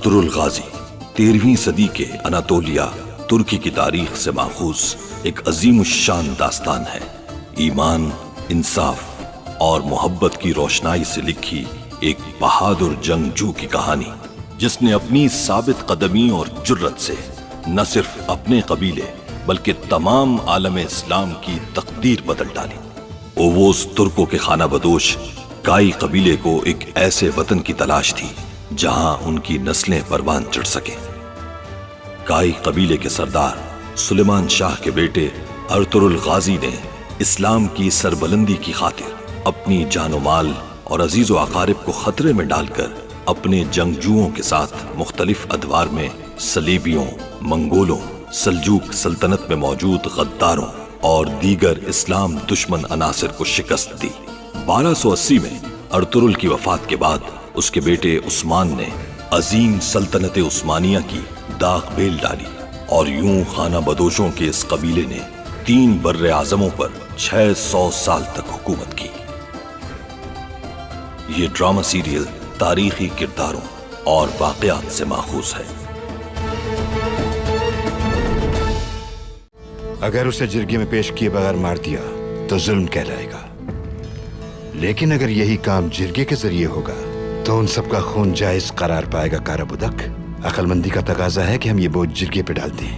Ertugrul गाजी 13वीं सदी के Anatolia तुर्की की तारीख से माखूज एक अजीम शान दास्तान है। ईमान, इंसाफ और मोहब्बत की रोशनाई से लिखी एक बहादुर जंगजू की कहानी, जिसने अपनी साबित कदमी और जुर्रत से न सिर्फ अपने कबीले बल्कि तमाम आलम इस्लाम की तकदीर बदल डाली। ओवोस तुर्कों के खाना बदोश काई कबीले को एक ऐसे वतन की तलाश थी जहां उनकी नस्लें परवान चढ़ सके। काई कबीले के सरदार सुलेमान शाह के बेटे अर्तुरुल गाजी ने इस्लाम की सरबलंदी की खातिर अपनी जानो माल और अजीजो अकारिब को खतरे में डालकर अपने जंगजुओं के साथ मुख्तलिफ अदवार में सलीबियों, मंगोलों, सल्जूक सल्तनत में मौजूद गद्दारों और दीगर इस्लाम दुश्मन अनासिर को शिकस्त दी। 1280 में अर्तुरुल की वफात के बाद उसके बेटे उस्मान ने अजीम सल्तनत उस्मानिया की दाग बेल डाली और यूं खाना बदोशों के इस कबीले ने 3 बर्रे आजमों पर 600 साल तक हुकूमत की। ये ड्रामा सीरियल तारीखी किरदारों और वाकयात से माखूज है। अगर उसे जिरगे में पेश किए बगैर मार दिया तो जुल्म कहलाएगा, लेकिन अगर यही काम जिरगे के जरिए होगा तो उन सबका खून जायज करार पाएगा। काराबुदक, अक्लमंदी का तकाजा है कि हम ये बोझ जिरगे पे डाल दें।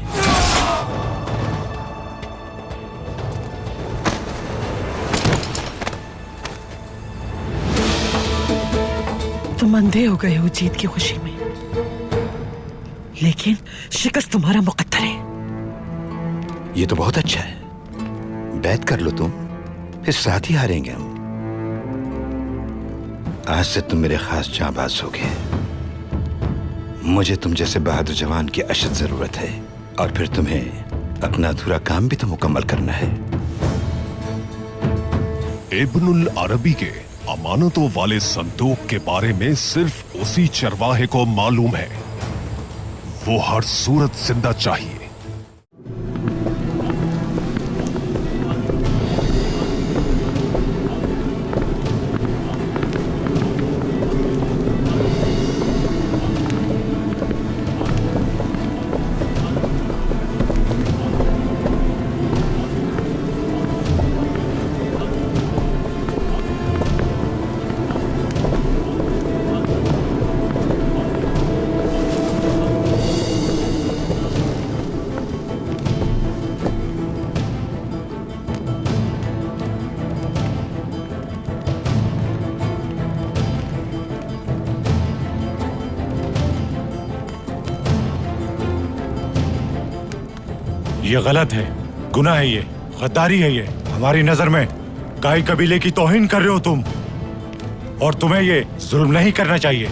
तुम अंधे हो गए हो जीत की खुशी में, लेकिन शिकस्त तुम्हारा मुकद्दर है। ये तो बहुत अच्छा है, बैत कर लो तुम, फिर साथ ही हारेंगे हम। आज से तुम मेरे खास जांबाज होगे। मुझे तुम जैसे बहादुर जवान की अशद जरूरत है, और फिर तुम्हें अपना अधूरा काम भी तो मुकम्मल करना है। इब्नुल अरबी के अमानतों वाले संदूक के बारे में सिर्फ उसी चरवाहे को मालूम है। वो हर सूरत जिंदा चाहिए। ये गलत है, गुनाह है, ये गद्दारी है। ये हमारी नजर में काई कबीले की तौहीन कर रहे हो तुम, और तुम्हें ये जुल्म नहीं करना चाहिए।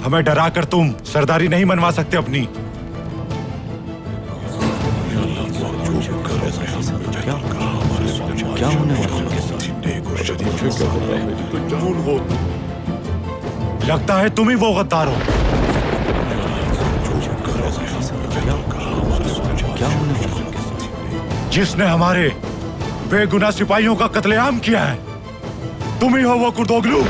हमें डरा कर तुम सरदारी नहीं मनवा सकते अपनी। क्या होने वाला है? लगता है तुम ही वो गद्दार हो। जिसने हमारे बेगुनाह सिपाहियों का कत्लेआम किया है। तुम ही हो वो कुर्दोगलू।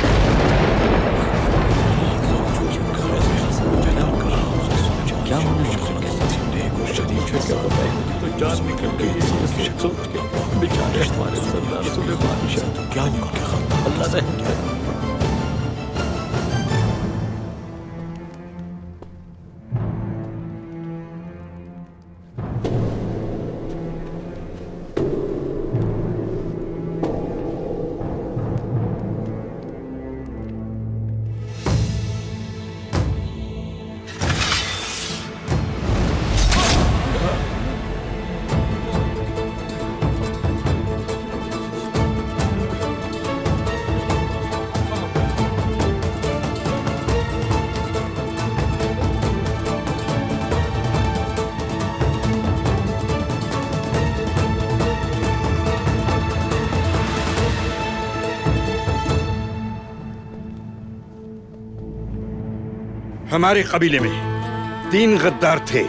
हमारे कबीले में 3 गद्दार थे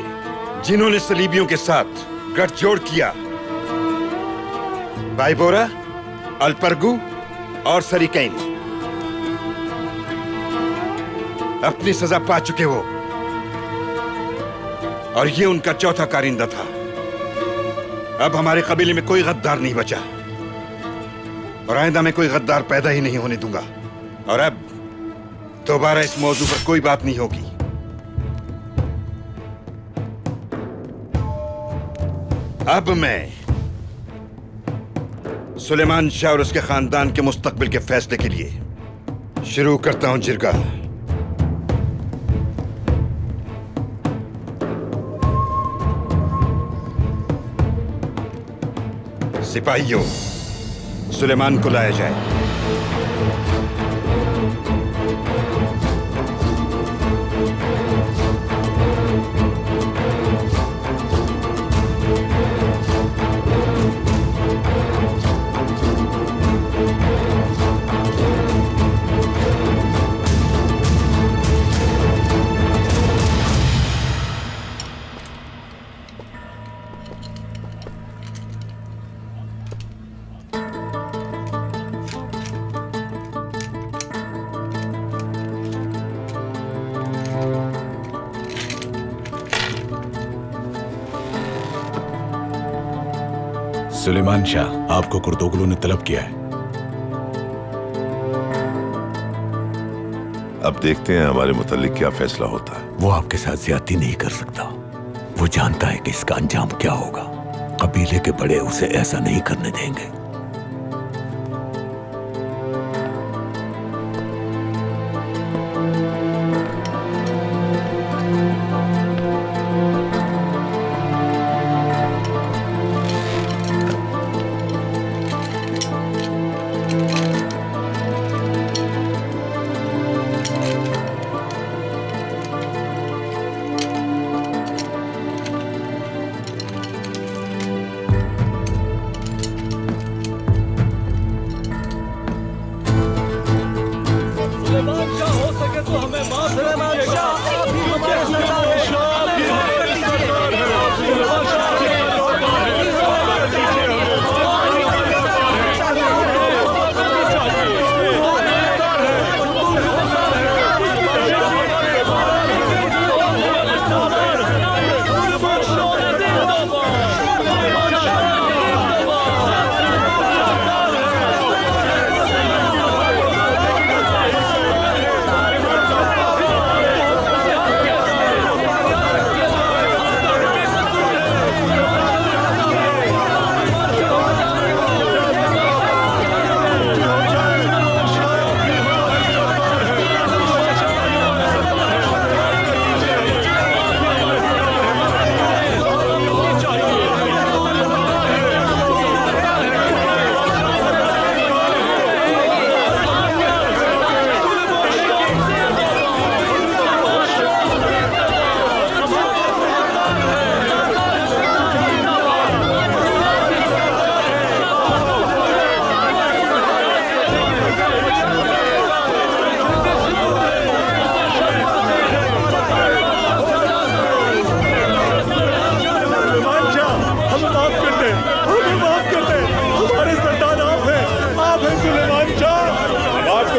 जिन्होंने सलीबियों के साथ गठजोड़ किया। बाइबोरा, अल्परगु और सरीकैन। अपनी सजा पा चुके वो, और ये उनका चौथा कारिंदा था। अब हमारे कबीले में कोई गद्दार नहीं बचा, और आइंदा में कोई गद्दार पैदा ही नहीं होने दूंगा। और अब दोबारा इस मौजू पर कोई बात नहीं होगी। अब मैं सुलेमान शाह और उसके खानदान के मुस्तकबिल के फैसले के लिए शुरू करता हूं जिरगा। सिपाहियों, सुलेमान को लाया जाए। सुलेमान शाह, आपको कुर्तोगलू ने तलब किया है। अब देखते हैं हमारे मुतालिक क्या फैसला होता है। वो आपके साथ ज्यादती नहीं कर सकता। वो जानता है कि इसका अंजाम क्या होगा। कबीले के बड़े उसे ऐसा नहीं करने देंगे।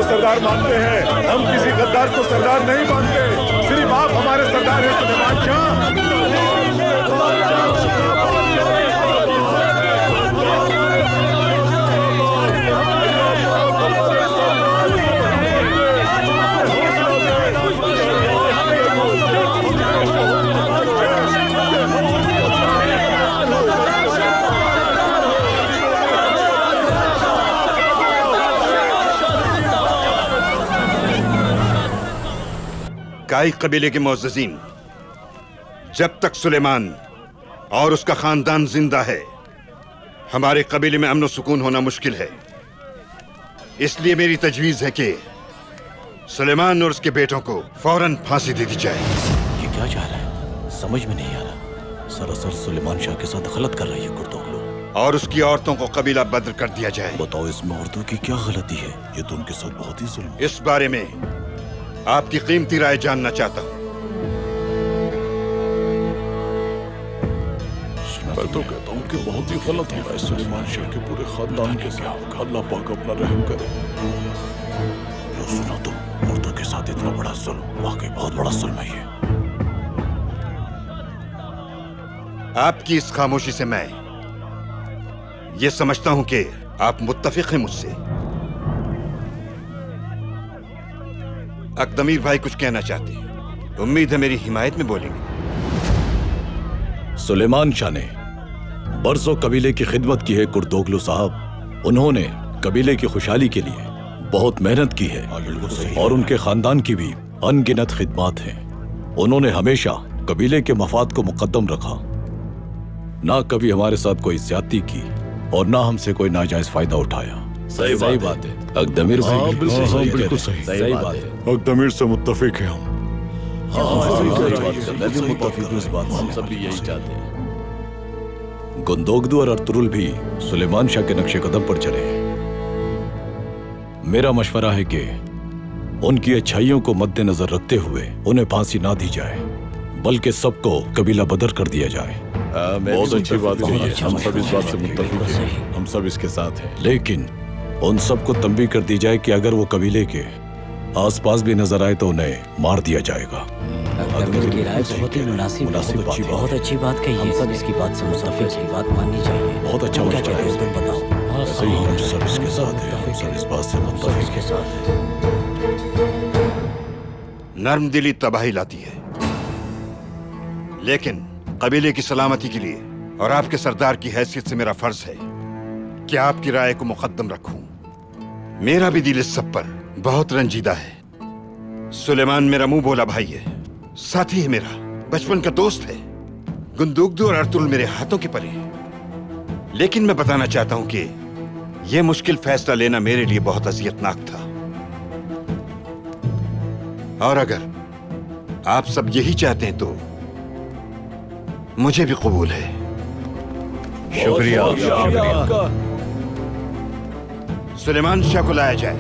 सरदार मानते हैं, हम किसी गद्दार को सरदार नहीं मानते। सिर्फ आप हमारे सरदार हैं सुलेमान शाह। काई कबीले के मुअज़्ज़िज़ीन, जब तक सुलेमान और उसका खानदान जिंदा है, हमारे कबीले में अमन और सुकून होना मुश्किल है। इसलिए मेरी तजवीज़ है कि सुलेमान और उसके बेटों को फौरन फांसी दे दी जाए। ये क्या चाह रहा है? समझ में नहीं आ रहा। सरासर सुलेमान शाह के साथ गलत कर रही है कुर्तोगलू। और उसकी औरतों को कबीला बद्र कर दिया जाए। बताओ, इसमें औरतों की क्या गलती है? ये तो उनके साथ बहुत ही जुल्म है। इस बारे में आपकी कीमती राय जानना चाहता हूँ। मैं तो कहता हूँ कि बहुत ही गलत हो रहा है सुलेमान शाह के पूरे खानदान के साथ। अल्लाह पाक अपना रहम करे। लो सुनो, तुम औरतों के साथ साथ इतना बड़ा जुल्म वाकई बहुत बड़ा जुल्म है ये। आपकी इस खामोशी से मैं ये समझता हूं कि आप मुत्तफिक हैं मुझसे। अकदमीर भाई कुछ कहना चाहते हैं, उम्मीद है मेरी हिमायत में बोलेंगे। सुलेमान शाह ने बरसों कबीले की खिदमत की है कुर्दोगलू साहब। उन्होंने कबीले की खुशहाली के लिए बहुत मेहनत की है और उनके खानदान की भी अनगिनत खिदमत हैं। उन्होंने हमेशा कबीले के मफाद को मुकद्दम रखा, ना कभी हमारे साथ कोई ज्यादती की और ना हमसे कोई नाजायज फायदा उठाया। सही बात है अकदमीर भाई, बिल्कुल सही बात है। अकदमीर से मुत्तफिक है हम। हम सब भी यही चाहते हैं। गुंदोगदू और अर्तुरुल भी सुलेमान शाह के नक्शे कदम पर चले। मेरा मशवरा है कि उनकी अच्छाइयों को मद्देनजर रखते हुए उन्हें फांसी ना दी जाए, बल्कि सबको कबीला बदर कर दिया जाए। बहुत अच्छी बात कही है, हम सब इस बात से मुत्तफिक हैं, हम सब इसके साथ हैं। लेकिन उन सबको तंबीह कर दी जाए कि अगर वो कबीले के आसपास भी नजर आए तो उन्हें मार दिया जाएगा। अकदमीर की राय बहुत ही मुनासिब बात है। बहुत अच्छी बात कही है। हम सब इसकी बात से मुत्तफिक, इसकी बात माननी चाहिए। बहुत अच्छा क्या मशवरा कहते है। हो तुम बताओ। सही, हम सब इसके साथ हैं, हम सब इस बात से मुत्तफिक इसके साथ है। नर्म दिली तबाही लाती है, लेकिन कबीले की सलामती के लिए और आपके सरदार की हैसियत से मेरा फर्ज है कि आपकी राय को मुकद्दम रखूं। मेरा भी दिल इस सब पर बहुत रंजीदा है। सुलेमान मेरा मुंह बोला भाई है, साथी है मेरा, बचपन का दोस्त है। गुंदोगदू और अर्तुल मेरे हाथों के परे हैं। लेकिन मैं बताना चाहता हूं कि यह मुश्किल फैसला लेना मेरे लिए बहुत अजियतनाक था। और अगर आप सब यही चाहते हैं तो मुझे भी कबूल है। शुक्रिया। सुलेमान शाह को लाया जाए।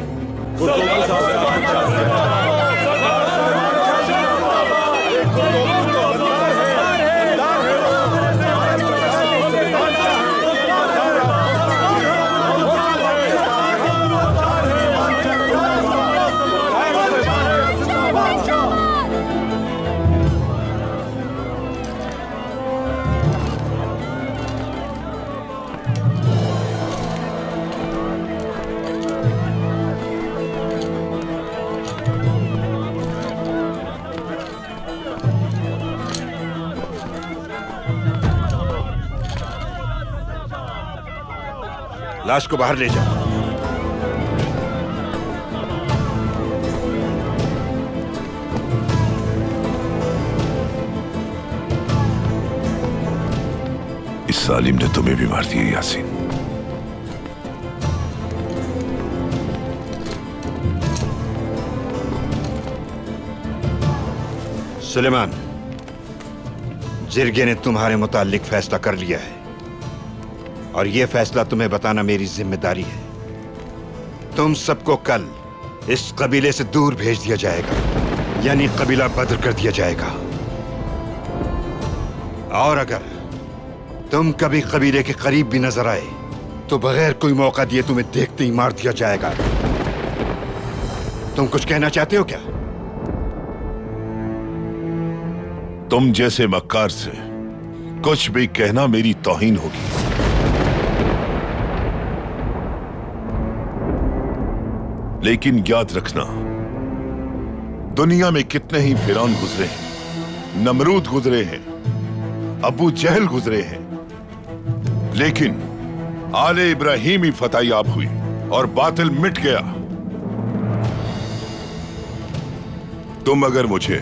लाश को बाहर ले जाओ। इस सालिम ने तुम्हें भी मार दिया यासीन। सुलेमान, जिरगे ने तुम्हारे मुताल्लिक फैसला कर लिया है और यह फैसला तुम्हें बताना मेरी जिम्मेदारी है। तुम सबको कल इस कबीले से दूर भेज दिया जाएगा, यानी कबीला बदर कर दिया जाएगा। और अगर तुम कभी कबीले के करीब भी नजर आए तो बगैर कोई मौका दिए तुम्हें देखते ही मार दिया जाएगा। तुम कुछ कहना चाहते हो क्या? तुम जैसे मक्कार से कुछ भी कहना मेरी तौहीन होगी। लेकिन याद रखना, दुनिया में कितने ही फिरौन गुजरे हैं, नमरूद गुजरे हैं, अबू जहल गुजरे हैं, लेकिन आले इब्राहिम ही फतहयाब हुई और बातिल मिट गया। तुम अगर मुझे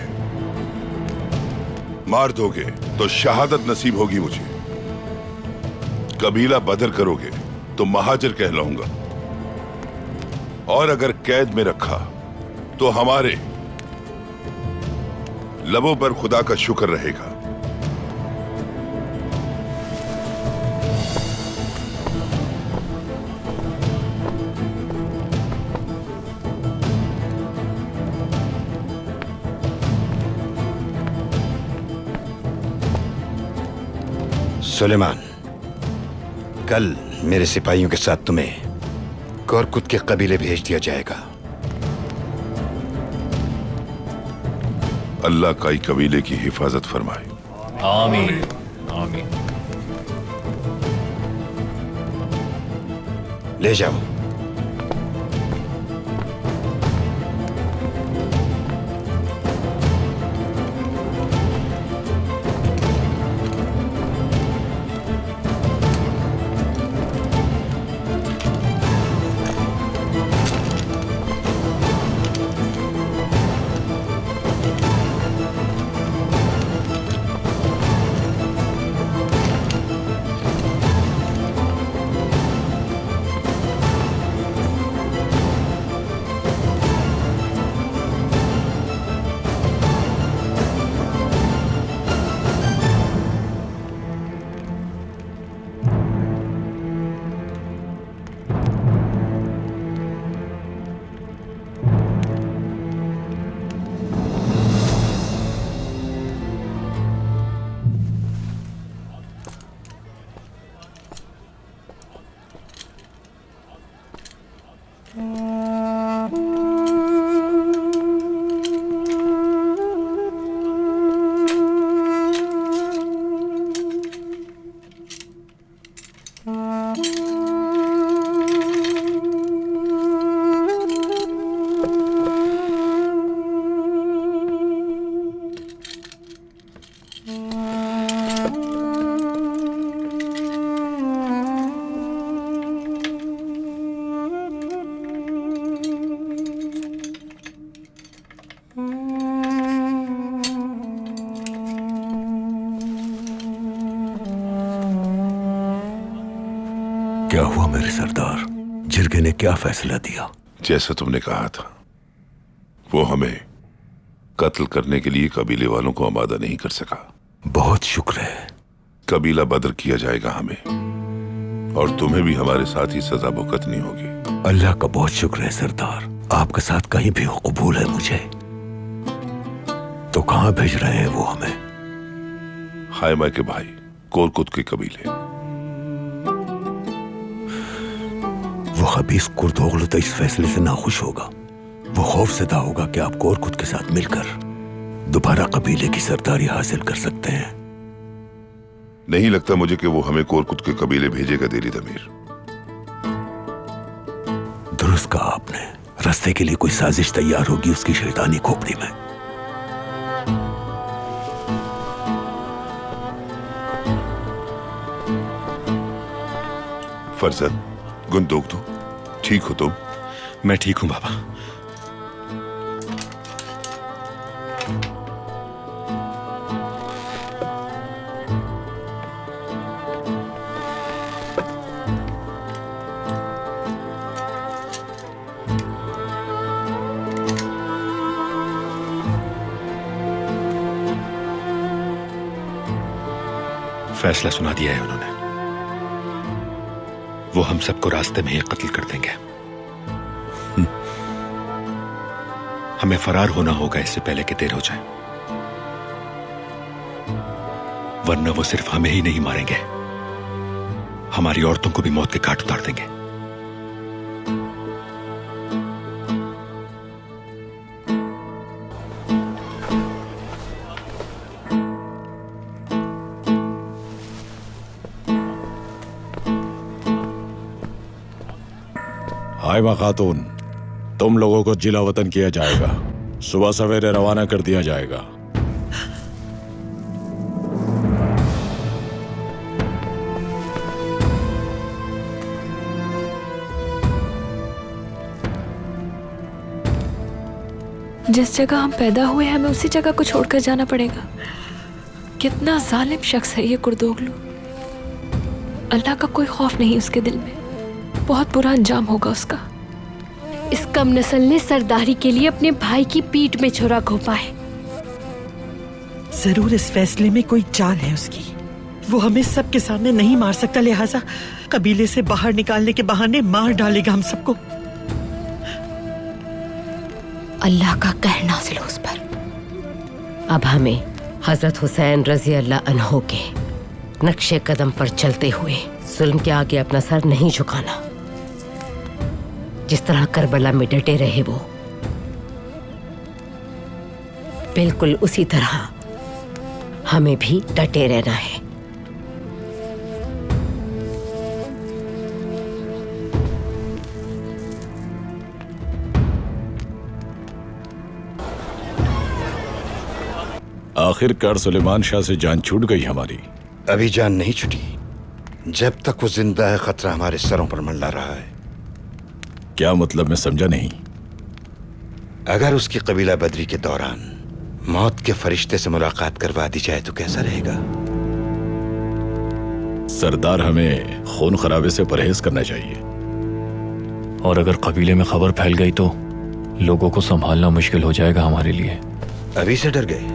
मार दोगे तो शहादत नसीब होगी मुझे। कबीला बदर करोगे तो महाजिर कहलाऊंगा, और अगर कैद में रखा तो हमारे लबों पर खुदा का शुक्र रहेगा। सुलेमान, कल मेरे सिपाहियों के साथ तुम्हें कोरकुत के कबीले भेज दिया जाएगा। अल्लाह काई कबीले की हिफाजत फरमाए। आमीन आमीन। ले जाओ। क्या हुआ मेरे सरदार? जिरगे ने क्या फैसला दिया? जैसा तुमने कहा था, वो हमें कत्ल करने के लिए कबीले वालों को आमादा नहीं कर सका। बहुत शुक्र है। कबीला बदर किया जाएगा हमें, और तुम्हें भी हमारे साथ ही सजा भुगतनी होगी। अल्लाह का बहुत शुक्र है सरदार। आपके साथ कहीं भी कबूल है मुझे। तो कहां भेज रहे हैं वो हमें? खायमा के भाई कोरकुत के कबीले। वो खबीस कुर्दोगलू तो इस फैसले से नाखुश होगा। वो खौफज़दा होगा कि आप कोरकुत के साथ मिलकर दोबारा कबीले की सरदारी हासिल कर सकते हैं। नहीं लगता मुझे कि वो हमें कोरकुत के कबीले भेजेगा देली दमीर। दुरुस्त कहा आपने। रास्ते के लिए कोई साजिश तैयार होगी उसकी शैतानी खोपड़ी में। फरजद, गुंदोक दो। ठीक हो तुम? मैं ठीक हूं बाबा। फैसला सुना दिया है उन्होंने। वो हम सबको रास्ते में ही कत्ल कर देंगे। हमें फरार होना होगा इससे पहले कि देर हो जाए, वरना वो सिर्फ हमें ही नहीं मारेंगे, हमारी औरतों को भी मौत के घाट उतार देंगे। हाइमा खातून, तुम लोगों को जिला वतन किया जाएगा। सुबह सवेरे रवाना कर दिया जाएगा। जिस जगह हम पैदा हुए हैं हमें उसी जगह को छोड़कर जाना पड़ेगा। कितना जालिम शख्स है ये कुर्दोगलू। अल्लाह का कोई खौफ नहीं उसके दिल में। बहुत बुरा अंजाम होगा उसका। इस कम नस्ल ने सरदारी के लिए अपने भाई की पीठ में छुरा घोंपा है। जरूर इस फैसले में कोई चाल है उसकी। वो हमें सबके सामने नहीं मार सकता, लिहाजा कबीले से बाहर निकालने के बहाने मार डालेगा हम सबको। अल्लाह का कहर नाज़िल हो उस पर। अब हमें हजरत हुसैन रजी अल्लाह अन्हो के नक्शे कदम पर चलते हुए जुल्म के आगे अपना सर नहीं झुकाना। जिस तरह करबला में डटे रहे वो, बिल्कुल उसी तरह हमें भी डटे रहना है। आखिरकार सुलेमान शाह से जान छूट गई हमारी। अभी जान नहीं छुटी। जब तक वो जिंदा है खतरा हमारे सरों पर मंडरा रहा है। क्या मतलब, मैं समझा नहीं। अगर उसकी कबीला बदरी के दौरान मौत के फरिश्ते से मुलाकात करवा दी जाए तो कैसा रहेगा? सरदार, हमें खून खराबे से परहेज करना चाहिए। और अगर कबीले में खबर फैल गई तो लोगों को संभालना मुश्किल हो जाएगा हमारे लिए। अभी से डर गए?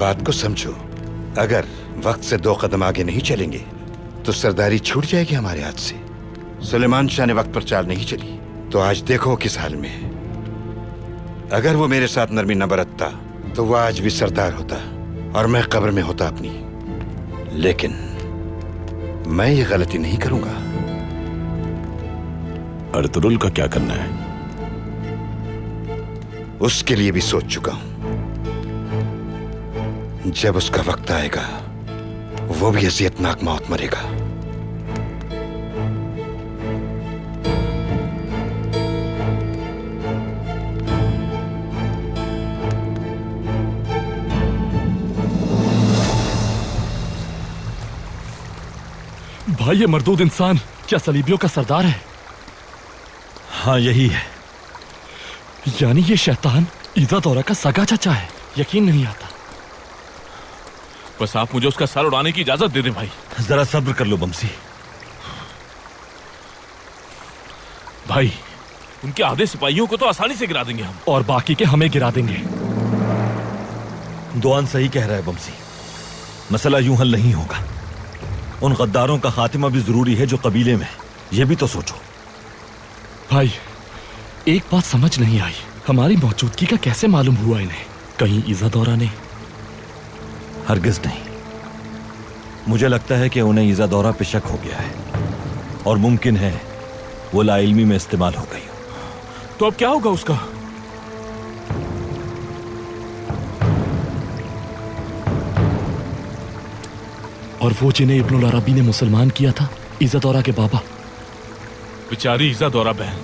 बात को समझो। अगर वक्त से 2 कदम आगे नहीं चलेंगे तो सरदारी छूट जाएगी हमारे हाथ से। सुलेमान शाह ने वक्त पर चाल नहीं चली तो आज देखो किस हाल में है। अगर वो मेरे साथ नरमी न बरतता तो वो आज भी सरदार होता और मैं कब्र में होता अपनी। लेकिन मैं ये गलती नहीं करूंगा। अर्तुरुल का क्या करना है? उसके लिए भी सोच चुका हूं। जब उसका वक्त आएगा वो भी अजियतनाक मौत मरेगा। भाई, ये मरदूद इंसान क्या सलीबियों का सरदार है? हाँ, यही है। यानी ये शैतान ईज़ा दौरा का सगा चाचा है। यकीन नहीं आता। बस आप मुझे उसका सर उड़ाने की इजाजत दे दें भाई। जरा सब्र कर लो बमसी। भाई, उनके आधे सिपाहियों को तो आसानी से गिरा देंगे हम, और बाकी के हमें गिरा देंगे। दुआन सही कह रहा है बमसी। मसला यूं हल नहीं होगा। उन गद्दारों का खातिमा भी जरूरी है जो कबीले में। यह भी तो सोचो भाई। एक बात समझ नहीं आई, हमारी मौजूदगी का कैसे मालूम हुआ इन्हें? कहीं ईज़ा दौरा ने? हरगिज नहीं। मुझे लगता है कि उन्हें ईज़ा दौरा पे शक हो गया है और मुमकिन है वो लाइल्मी में इस्तेमाल हो गई। तो अब क्या होगा उसका? और वो जिन्हें इब्नुल अरबी ने मुसलमान किया था, ईज़ा दौरा के बाबा। बेचारी ईज़ा दौरा बहन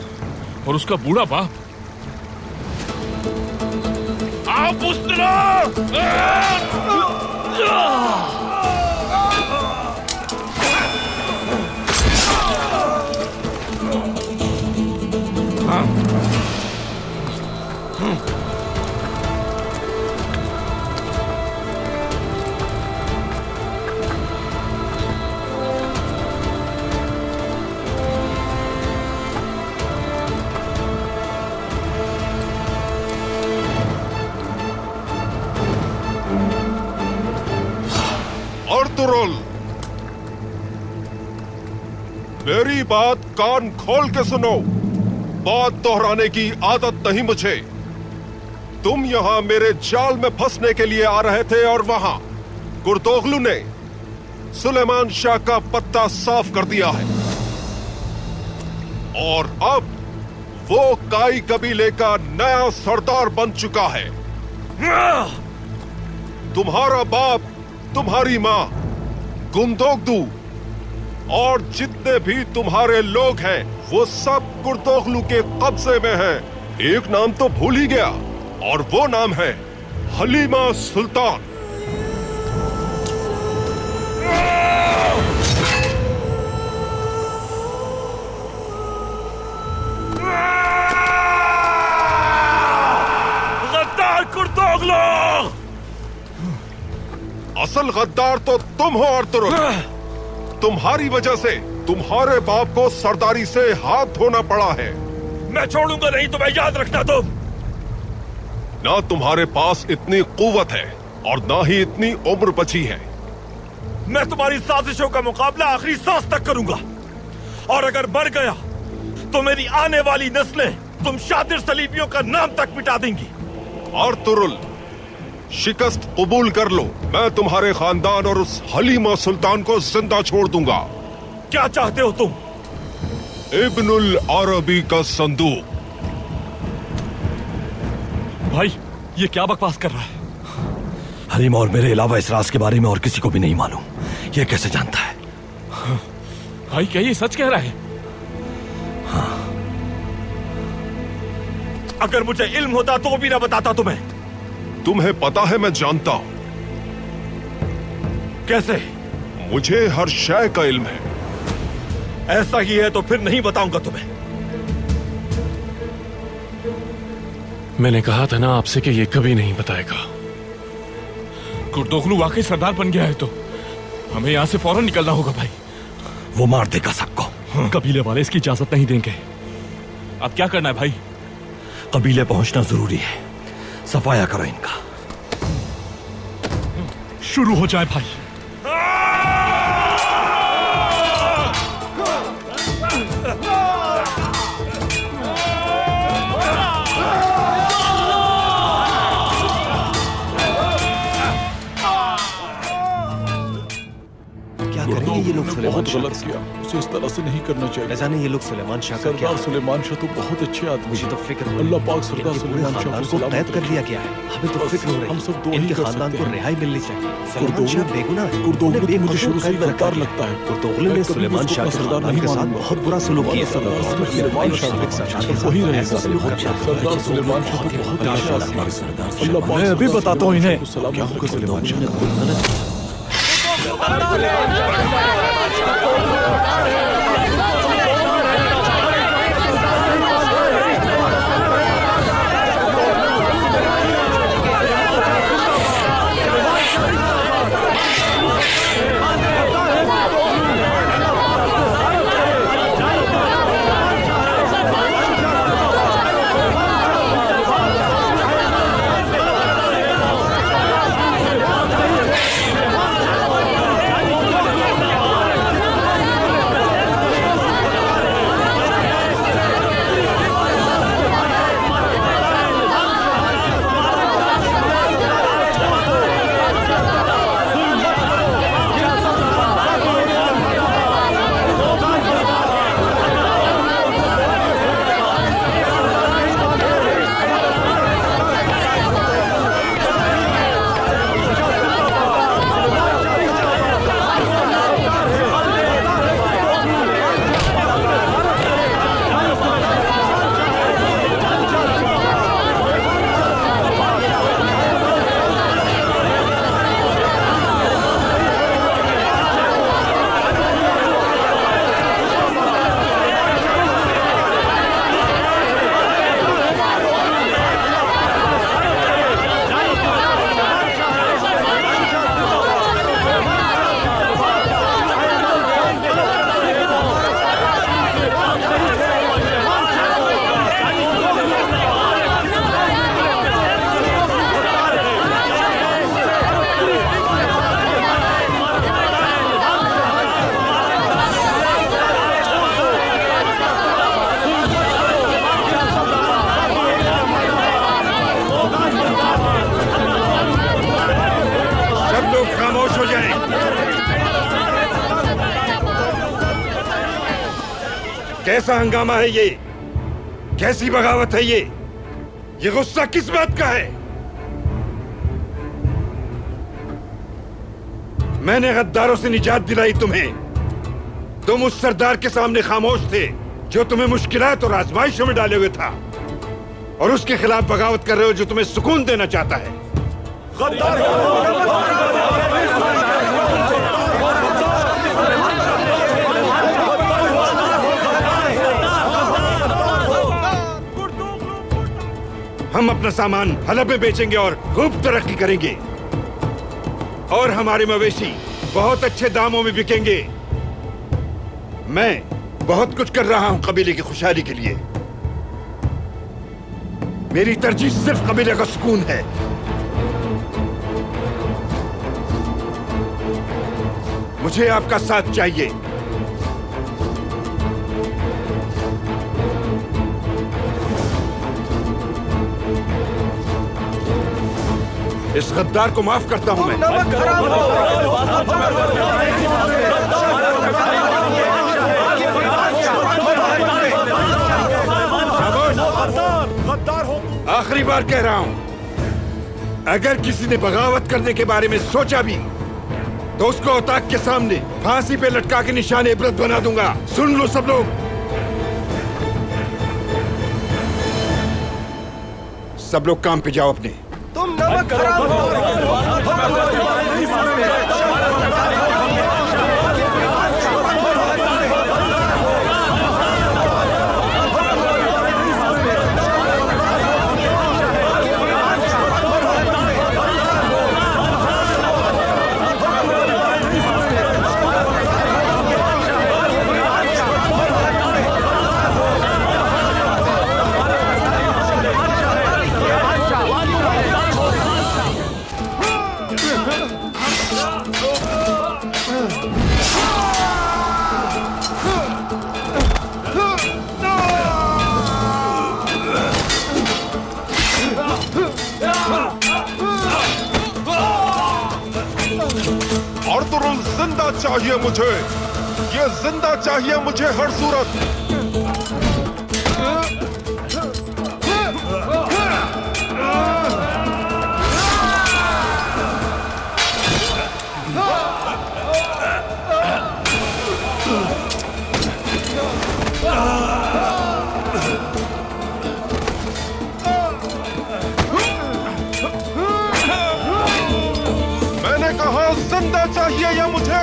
और उसका बूढ़ा बाप। आप उस अर्तुरुल, मेरी बात कान खोल के सुनो। बात दोहराने की आदत नहीं मुझे। तुम यहां मेरे जाल में फंसने के लिए आ रहे थे और वहां कुर्तोगलू ने सुलेमान शाह का पत्ता साफ कर दिया है। और अब वो काई कबीले का नया सरदार बन चुका है। तुम्हारा बाप, तुम्हारी मां, गुंदोगदू और जितने भी तुम्हारे लोग हैं वो सब कुर्तोगलू के कब्जे में हैं। एक नाम तो भूल ही गया और वो नाम है हलीमा सुल्तान। गद्दार कुर्तोगलू! असल गद्दार तो तुम हो अर्तुरुल। तुम्हारी वजह से तुम्हारे बाप को सरदारी से हाथ धोना पड़ा है। मैं छोड़ूंगा नहीं, तुम्हें याद रखना। तुम ना तुम्हारे पास इतनी कुव्वत है और ना ही इतनी उम्र बची है। मैं तुम्हारी साजिशों का मुकाबला आखिरी सांस तक करूंगा और अगर मर गया तो मेरी आने वाली नस्लें तुम शातिर सलीबियों का नाम तक मिटा देंगी। अर्तुरुल, शिकस्त कबूल कर लो। मैं तुम्हारे खानदान और उस हलीमा सुल्तान को जिंदा छोड़ दूंगा। क्या चाहते हो तुम? इब्नुल अरबी का संदूक। भाई ये क्या बकवास कर रहा है? हलीम और मेरे अलावा इस राज के बारे में और किसी को भी नहीं मालूम। ये कैसे जानता है? भाई क्या ये सच कह रहा है? अगर मुझे इल्म होता तो भी ना बताता तुम्हें। तुम्हें पता है मैं जानता हूं। कैसे? मुझे हर शय का इल्म है। ऐसा ही है तो फिर नहीं बताऊंगा तुम्हें। मैंने कहा था ना आपसे कि ये कभी नहीं बताएगा। कुर्दोगलू वाकई सरदार बन गया है तो हमें यहाँ से फौरन निकलना होगा भाई। वो मार देगा सबको। कबीले वाले इसकी इजाजत नहीं देंगे। अब क्या करना है भाई? कबीले पहुंचना जरूरी है। सफाया करो इनका। शुरू हो जाए भाई। ये लोग सुलेमान शाह गलत किया, उसे इस तरह से नहीं करना चाहिए। न जाने ये लोग सुलेमान शाह का क्या सरदार सुलेमान शाह तो बहुत अच्छे आदमी। मुझे तो फिक्र हो अल्लाह पाक सरदार सुलेमान शाह को कैद कर दिया गया है। हमें तो फिक्र हो रही है। हम सब दो ही इनके कर खानदान सकते को हैं। रिहाई मिलनी चाहिए। सुलेमान शाह बेगुनाह है। कुर्दोगलू तो मुझे शुरू से ही गद्दार लगता है। कुर्दोगलू ने सुलेमान शाह के खानदान के साथ बहुत बुरा सलूक किया। सुलेमान शाह वही रहेगा। सरदार सुलेमान शाह तो बहुत अच्छे आदमी। अल्लाह पाक मैं अभी बताता हूँ इन्हें। सुलेमान शाह ने बहुत गलत कैसा हंगामा है ये? कैसी बगावत है ये गुस्सा किस बात का है? मैंने गद्दारों से निजात दिलाई तुम्हें। तुम उस सरदार के सामने खामोश थे जो तुम्हें मुश्किलात और आजमाइशों में डाले हुए था, और उसके खिलाफ बगावत कर रहे हो जो तुम्हें सुकून देना चाहता है। हम अपना सामान हलब में बेचेंगे और खूब तरक्की करेंगे, और हमारे मवेशी बहुत अच्छे दामों में बिकेंगे। मैं बहुत कुछ कर रहा हूं कबीले की खुशहाली के लिए। मेरी तरजीह सिर्फ कबीले का सुकून है। मुझे आपका साथ चाहिए। इस गद्दार को माफ करता हूं मैं। आखिरी बार कह रहा हूं, अगर किसी ने बगावत करने के बारे में सोचा भी तो उसको औताक के सामने फांसी पे लटका के निशान इबरत बना दूंगा। सुन लो सब लोग, सब लोग काम पे जाओ अपने। तुम नमक हराम हो। अर्तुगरुल जिंदा चाहिए मुझे, ये जिंदा चाहिए मुझे हर सूरत। मैंने कहा जिंदा चाहिए या मुझे।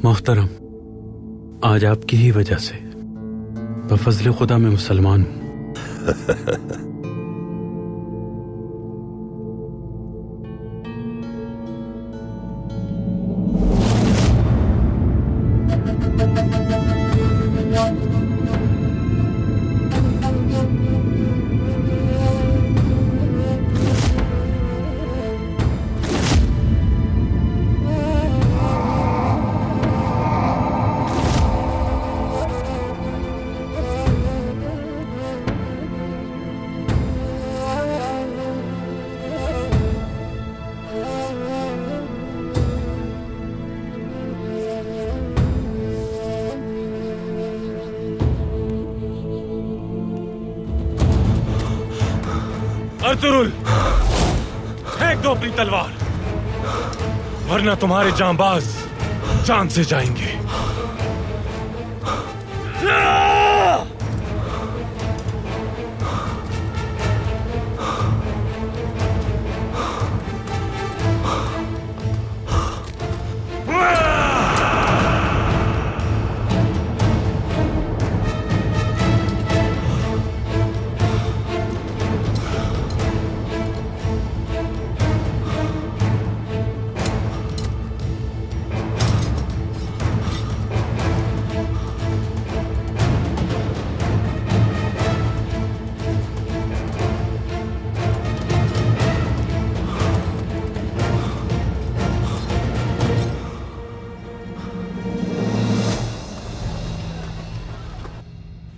मोहतरम, आज आपकी ही वजह से बफज़ल खुदा मैं मुसलमान हूं। अर्तुगरुल, फेंक दो अपनी तलवार, वरना तुम्हारे जांबाज जान से जाएंगे।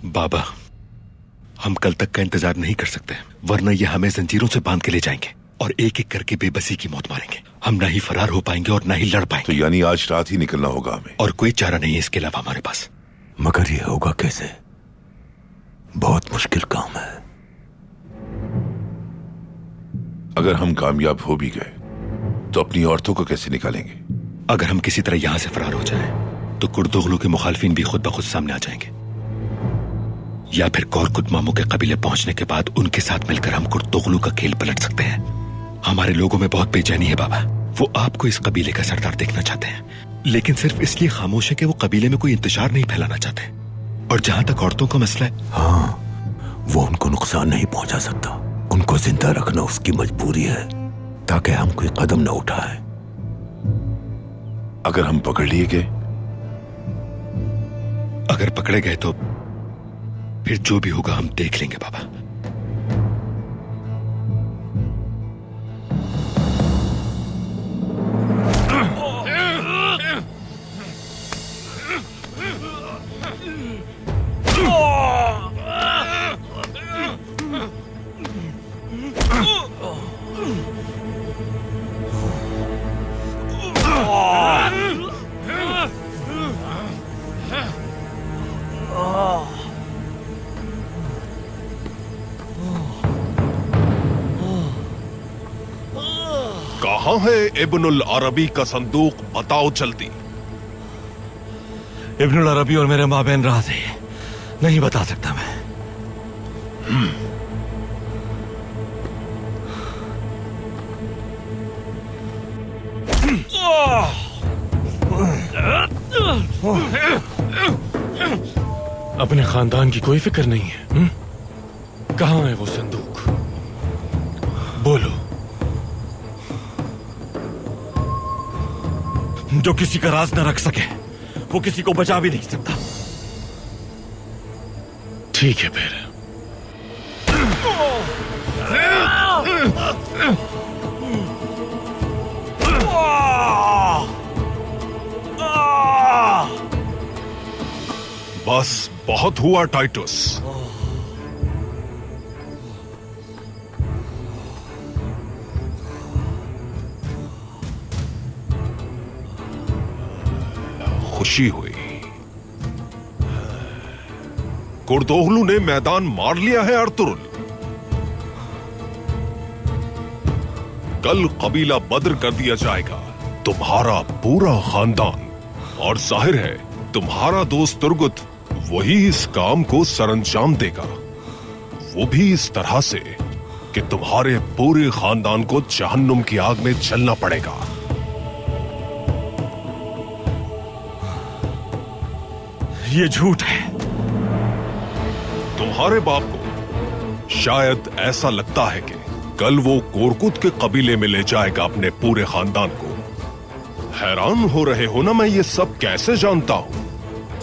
बाबा, हम कल तक का इंतजार नहीं कर सकते, वरना ये हमें जंजीरों से बांध के ले जाएंगे और एक एक करके बेबसी की मौत मारेंगे। हम ना ही फरार हो पाएंगे और ना ही लड़ पाएंगे। तो यानी आज रात ही निकलना होगा हमें? और कोई चारा नहीं है इसके अलावा हमारे पास। मगर ये होगा कैसे? बहुत मुश्किल काम है। अगर हम कामयाब हो भी गए तो अपनी औरतों को कैसे निकालेंगे? अगर हम किसी तरह यहां से फरार हो जाए तो कुर्दोगलू के मुखालफिन भी खुद ब खुद सामने आ जाएंगे, या फिर कौरकुद मामू के कबीले पहुंचने के बाद उनके साथ मिलकर हम कुर्दोगलू का खेल पलट सकते हैं। हमारे लोगों में बहुत बेचैनी है बाबा। वो आपको इस कबीले का सरदार देखना चाहते हैं, लेकिन सिर्फ इसलिए खामोश है कि वो कबीले में कोई इंतजार नहीं फैलाना चाहते। और जहां तक औरतों का मसला है, हाँ, वो उनको नुकसान नहीं पहुंचा सकता। उनको जिंदा रखना उसकी मजबूरी है ताकि हम कोई कदम न उठाए। अगर हम पकड़ लिए गए? अगर पकड़े गए तो फिर जो भी होगा हम देख लेंगे बाबा। कहां है इब्नुल अरबी का संदूक? बताओ जल्दी। इब्नुल अरबी और मेरे माँ बहन राज है, नहीं बता सकता मैं। अपने खानदान की कोई फिक्र नहीं है? कहां है वो संदूक? बोलो। जो किसी का राज न रख सके वो किसी को बचा भी नहीं सकता। ठीक है फिर। बस बहुत हुआ टाइटस। खुशी हुई। कुर्दोगलू ने मैदान मार लिया है अर्तुरुल। कल कबीला बद्र कर दिया जाएगा, तुम्हारा पूरा खानदान। और जाहिर है तुम्हारा दोस्त तुर्गुत वही इस काम को सरंजाम देगा, वो भी इस तरह से कि तुम्हारे पूरे खानदान को जहन्नुम की आग में जलना पड़ेगा। ये झूठ है। तुम्हारे बाप को शायद ऐसा लगता है कि कल वो कोरकुत के कबीले में ले जाएगा अपने पूरे खानदान को। हैरान हो रहे हो ना मैं ये सब कैसे जानता हूं?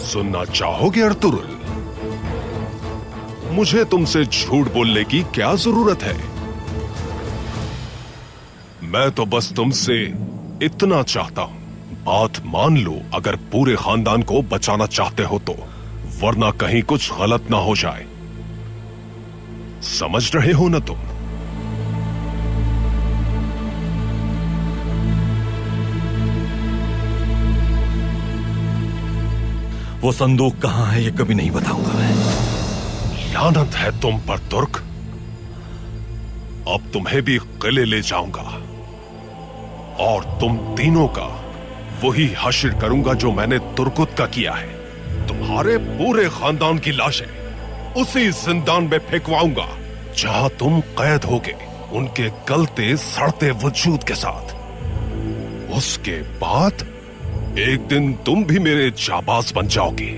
सुनना चाहोगे अर्तुरुल? मुझे तुमसे झूठ बोलने की क्या जरूरत है? मैं तो बस तुमसे इतना चाहता हूं, बात मान लो अगर पूरे खानदान को बचाना चाहते हो तो, वरना कहीं कुछ गलत ना हो जाए। समझ रहे हो ना तुम? वो संदूक कहां है ये कभी नहीं बताऊंगा मैं। लानत है तुम पर तुर्क। अब तुम्हें भी किले ले जाऊंगा और तुम तीनों का वही हश्र करूंगा जो मैंने तुर्कुत का किया है। तुम्हारे पूरे खानदान की लाशें उसी जिंदान में फेंकवाऊंगा जहां तुम कैद होगे, उनके गलते सड़ते वजूद के साथ। उसके बाद एक दिन तुम भी मेरे जाबाज बन जाओगे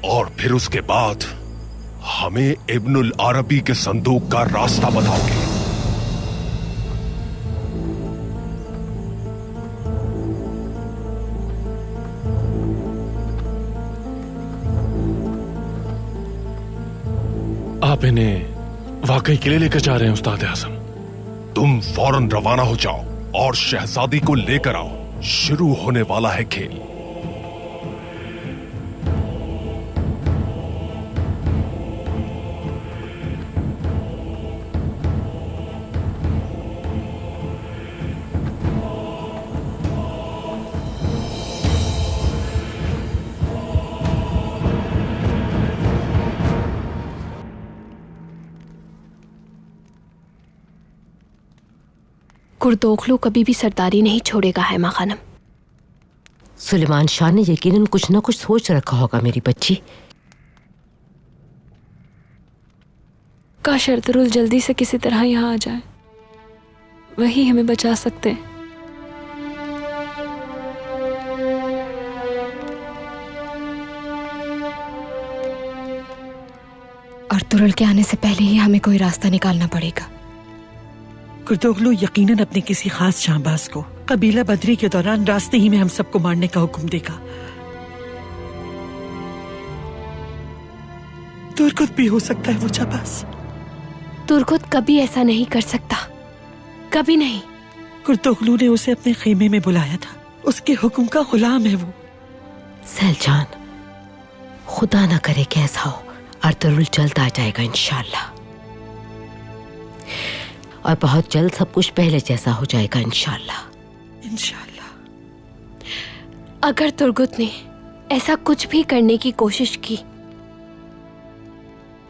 और फिर उसके बाद हमें इब्नुल अरबी के संदूक का रास्ता बताओगे। आप इन्हें वाकई किले लेकर जा रहे हैं उस्ताद आजम? तुम फौरन रवाना हो जाओ और शहजादी को लेकर आओ। शुरू होने वाला है खेल। कुर्दोगलू कभी भी सरदारी नहीं छोड़ेगा हैमा खानम। सुलेमान शाह ने यकीनन कुछ न कुछ सोच रखा होगा मेरी बच्ची। काश अर्तुरुल जल्दी से किसी तरह यहाँ आ जाए, वही हमें बचा सकते हैं। अर्तुरुल के आने से पहले ही हमें कोई रास्ता निकालना पड़ेगा। कुर्दोगलू यकीनन अपने किसी खास शाहबाज को कबीला बदरी के दौरान रास्ते ही में हम सबको मारने का हुक्म देगा। तुर्कुत भी हो सकता है वो शाहबाज। तुर्कुत कभी ऐसा नहीं कर सकता, कभी नहीं। कुर्दोगलू ने उसे अपने खेमे में बुलाया था, उसके हुक्म का गुलाम है वो। सैलजान, खुदा ना करे कि ऐसा हो, अर्तुरुल जल्द आ जाएगा इंशाल्लाह, और बहुत जल्द सब कुछ पहले जैसा हो जाएगा इंशाल्लाह। इंशाल्लाह। अगर तुर्गुत ने ऐसा कुछ भी करने की कोशिश की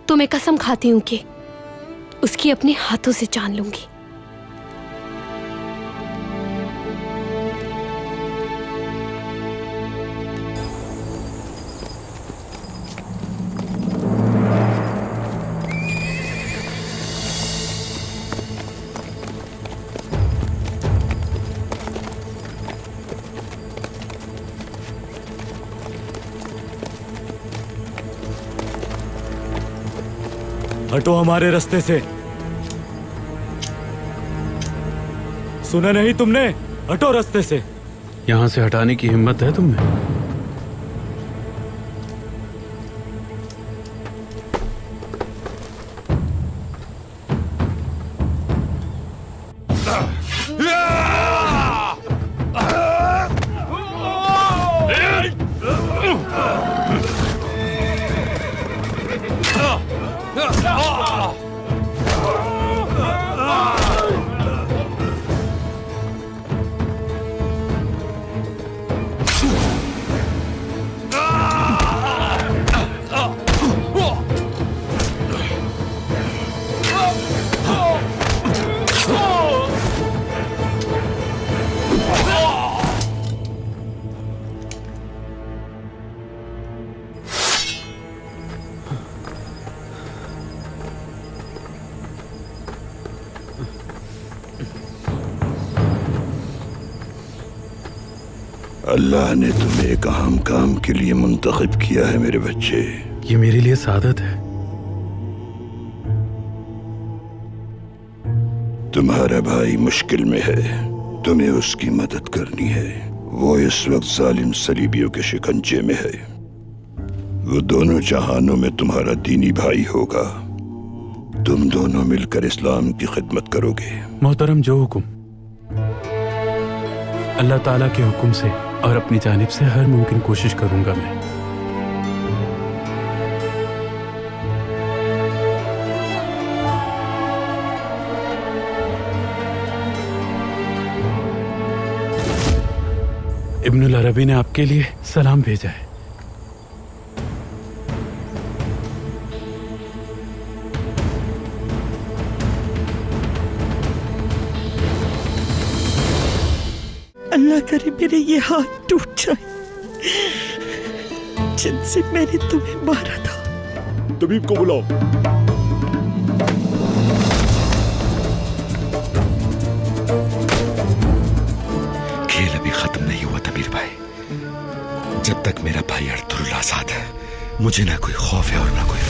तो मैं कसम खाती हूं कि उसकी अपने हाथों से जान लूंगी। हटो हमारे रास्ते से। सुना नहीं तुमने? हटो रास्ते से। यहां से हटाने की हिम्मत है तुम में? अल्लाह ने तुम्हें एक अहम काम के लिए मुंतखब किया है मेरे बच्चे। ये मेरे लिए सादत है। तुम्हारा भाई मुश्किल में है, तुम्हें उसकी मदद करनी है। वो इस वक्त जालिम सलीबियों के शिकंजे में है। वो दोनों जहानों में तुम्हारा दीनी भाई होगा। तुम दोनों मिलकर इस्लाम की खिदमत करोगे। मोहतरम, जो हुक्म। अल्लाह ताला के हुक्म से और अपनी जानिब से हर मुमकिन कोशिश करूंगा मैं। इब्नुल अरबी ने आपके लिए सलाम भेजा है। अल्लाह करे मेरे ये हाथ टूट जाए जिनसे मैंने तुम्हें मारा था। तबीब को बुलाओ। खेल अभी खत्म नहीं हुआ तमीर भाई। जब तक मेरा भाई अर्तुरुल आजाद है, मुझे ना कोई खौफ है और ना कोई